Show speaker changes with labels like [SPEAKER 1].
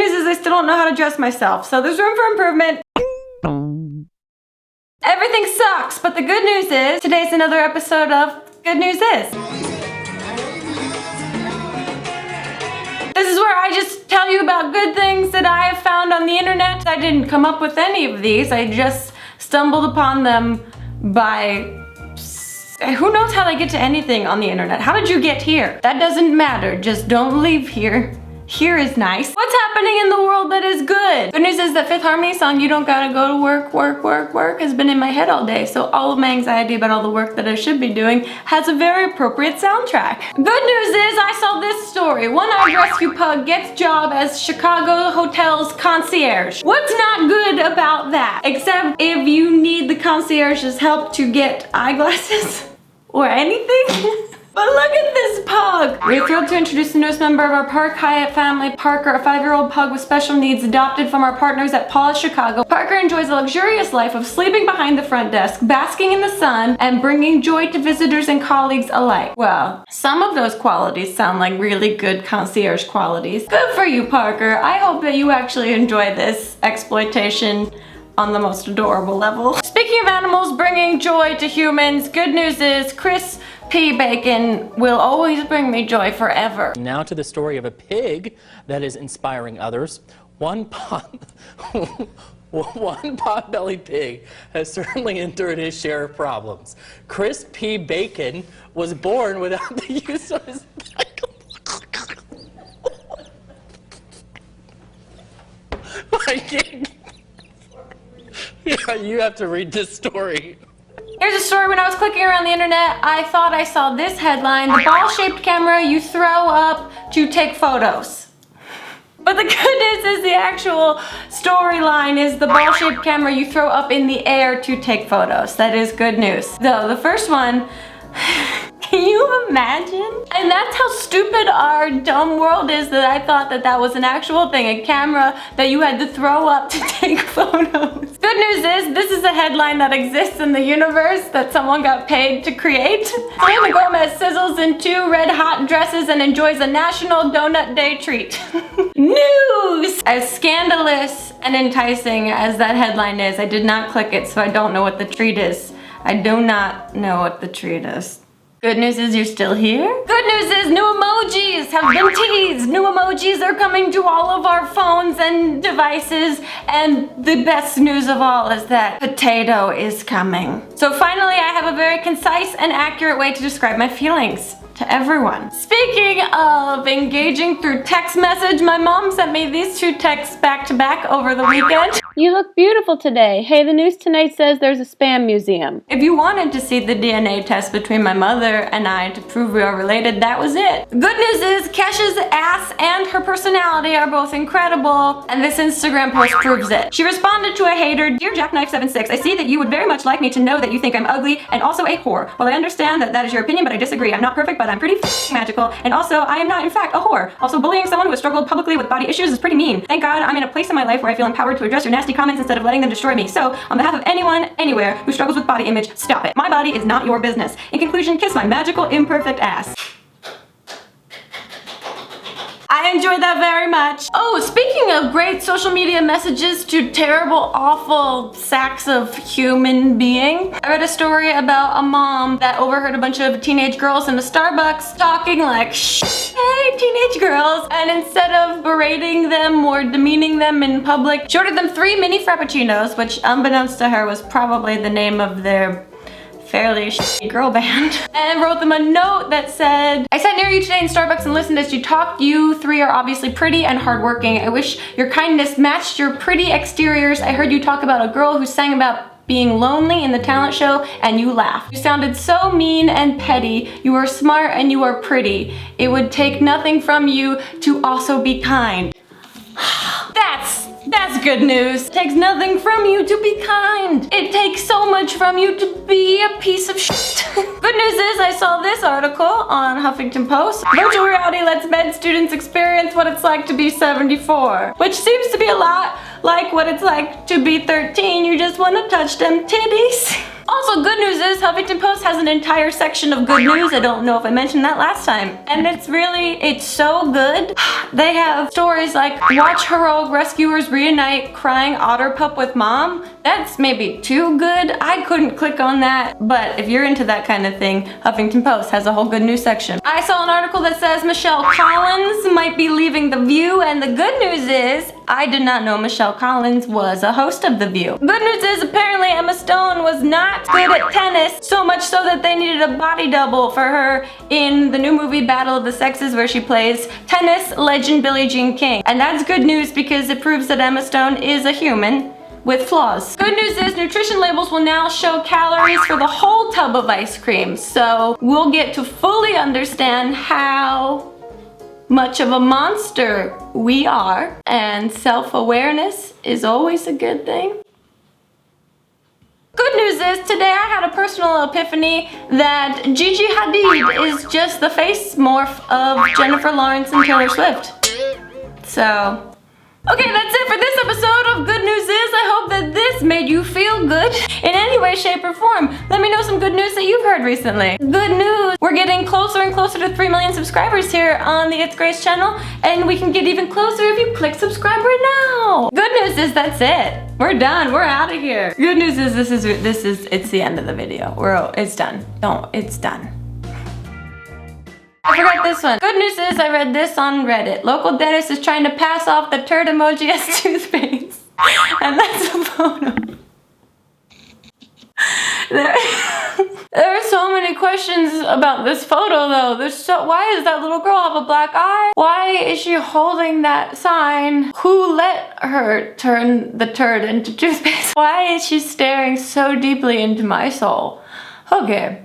[SPEAKER 1] news is I still don't know how to dress myself, so there's room for improvement. Everything sucks, but the good news is today's another episode of Good News Is. This is where I just tell you about good things that I have found on the internet. I didn't come up with any of these. I just stumbled upon them by... Who knows how they get to anything on the internet? How did you get here? That doesn't matter. Just don't leave here. Here is nice. What's happening in the world that is good? Good news is that Fifth Harmony song, You Don't Gotta Go to Work, has been in my head all day. So all of my anxiety about all the work that I should be doing has a very appropriate soundtrack. Good news is I saw this story. One-eyed rescue pug gets job as Chicago hotel's concierge. What's not good about that? Except if you need the concierge's help to get eyeglasses or anything. But look at this pug! We're thrilled to introduce the newest member of our Park Hyatt family, Parker, a 5-year-old pug with special needs adopted from our partners at Paws Chicago. Parker enjoys a luxurious life of sleeping behind the front desk, basking in the sun, and bringing joy to visitors and colleagues alike. Well, some of those qualities sound like really good concierge qualities. Good for you, Parker. I hope that you actually enjoy this exploitation on the most adorable level. Speaking of animals bringing joy to humans, good news is Chris P. Bacon will always bring me joy forever.
[SPEAKER 2] Now to the story of a pig that is inspiring others. One pot-bellied pig has certainly endured his share of problems. Chris P. Bacon was born without the use of his back. Yeah, you have to read this story.
[SPEAKER 1] Here's a story. When I was clicking around the internet, I thought I saw this headline: the ball-shaped camera you throw up to take photos. But the good news is the actual storyline is the ball-shaped camera you throw up in the air to take photos. That is good news. Though the first one, can you imagine? And that's how stupid our dumb world is that I thought that that was an actual thing, a camera that you had to throw up to take photos. Good news is this is a headline that exists in the universe that someone got paid to create. Selena Gome sizzles in 2 red-hot dresses and enjoys a National Donut Day treat. News! As scandalous and enticing as that headline is, I did not click it, so I don't know what the treat is. I do not know what the treat is. Good news is you're still here. Good news is new emojis have been teased. New emojis are coming to all of our phones and devices. And the best news of all is that potato is coming. So finally, I have a very concise and accurate way to describe my feelings to everyone. Speaking of engaging through text message, my mom sent me these 2 texts back to back over the weekend. You look beautiful today. Hey, the news tonight says there's a spam museum. If you wanted to see the DNA test between my mother and I to prove we are related, that was it. Good news is KESHA'S ass and her personality are both incredible, and this Instagram post proves it. She responded to a hater: Dear Jackknife76, I see that you would very much like me to know that you think I'm ugly and also a whore. Well, I understand that that is your opinion, but I disagree. I'm not perfect, but I'm pretty magical, and also I am not in fact a whore. Also, bullying someone who has struggled publicly with body issues is pretty mean. Thank God I'm in a place in my life where I feel empowered to address your nasty comments instead of letting them destroy me. So, on behalf of anyone, anywhere, who struggles with body image, stop it. My body is not your business. In conclusion, kiss my magical, imperfect ass. I enjoyed that very much. Oh, speaking of great social media messages to terrible, awful sacks of human being, I read a story about a mom that overheard a bunch of teenage girls in a Starbucks talking like, shh, hey, teenage girls, and instead of berating them or demeaning them in public, she ordered them 3 mini frappuccinos, which unbeknownst to her was probably the name of their fairly shitty girl band, and wrote them a note that said, I sat near you today in Starbucks and listened as you talked. You 3 are obviously pretty and hardworking. I wish your kindness matched your pretty exteriors. I heard you talk about a girl who sang about being lonely in the talent show and you laughed. You sounded so mean and petty. You are smart and you are pretty. It would take nothing from you to also be kind. That's good news. It takes nothing from you to be kind. It takes so much from you to be a piece of shit. Good news is I saw this article on HuffingtonPost. Virtual reality lets med students experience what it's like to be 74, which seems to be a lot like what it's like to be 13. You just want to touch them titties. Also, good news is HuffingtonPost has an entire section of good news. I don't know if I mentioned that last time. And it's so good. They have stories like watch heroic rescuers reunite crying otter pup with mom. That's maybe too good. I couldn't click on that. But if you're into that kind of thing, HuffingtonPost has a whole good news section. I saw an article that says Michelle Collins might be leaving The View, and the good news is I did not know Michelle Collins was a host of The View. Good news is apparently Emma Stone was not good at tennis, so much so that they needed a body double for her in the new movie Battle of the Sexes, where she plays tennis legend Billie Jean King. And that's good news because it proves that Emma Stone is a human with flaws. Good news is nutrition labels will now show calories for the whole tub of ice cream, so we'll get to fully understand how much of a monster we are, and self-awareness is always a good thing. Good news is today I had a personal epiphany that Gigi Hadid is just the face morph of Jennifer Lawrence and Taylor Swift. So, okay, that's it for this episode of Good News Is. I hope that this made you feel good in any way, shape, or form. Let me know some good news that you've heard recently. Good news! We're getting closer and closer to 3 million subscribers here on the It's Grace channel, and we can get even closer if you click subscribe right now. Good news is that's it. We're done. We're out of here. Good news is it's the end of the video. It's done. It's done. I forgot this one. Good news is I read this on Reddit. Local dentist is trying to pass off the turd emoji as toothpaste. And that's a photo. There are so many questions about this photo though. Why does that little girl have a black eye? Why is she holding that sign? Who let her turn the turd into toothpaste? Why is she staring so deeply into my soul? Okay.